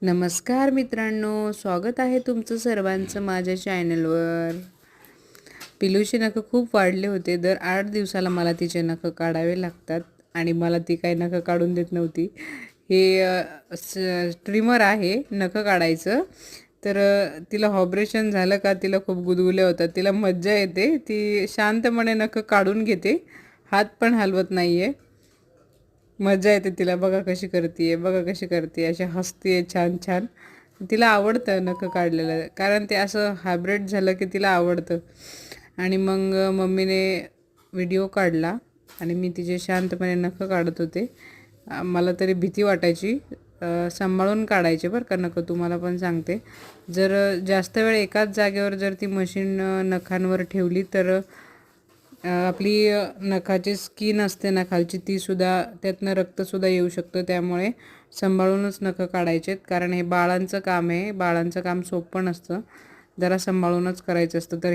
नमस्कार मित्रांनो, स्वागत आहे तुमचं सर्वांचं माझ्या चॅनलवर. पिलूचे नखं खूप वाढले होते. दर 8 दिवसाला मला तिचे नखं काढावे लागतात आणि मला ती काही नखं काढून देत नव्हती. हे ट्रिमर आहे नखं काढायचं. तर तिला ऑपरेशन झालं का तिला खूप गुदगुल्या होतात. तिला मज्जा येते. ती शांतपणे नखं काढून घेते, हात पण हलवत नाही आहे. मजा येते तिला. बघा कशी करते, बघा कशी करते, अशी हसते छान छान. तिला आवडतं नखं काढलेलं, कारण ते असं हायब्रिड झालं की तिला आवडतं. आणि मग मम्मीने व्हिडिओ काढला आणि मी तिचे शांतपणे नखं काढत होते. मला तरी भीती वाटायची. सांभाळून काढायचे बरं का नखं, तुम्हाला पण सांगते. जर जास्त वेळ एकाच जागेवर जर ती मशीन नखांवर ठेवली तर आपली नखाची स्किन असते ना खालची, तीसुद्धा त्यातनं रक्तसुद्धा येऊ शकतं. त्यामुळे सांभाळूनच नखं काढायचे आहेत, कारण हे बाळांचं काम आहे. बाळांचं काम सोपं नसतं, जरा सांभाळूनच करायचं असतं. तर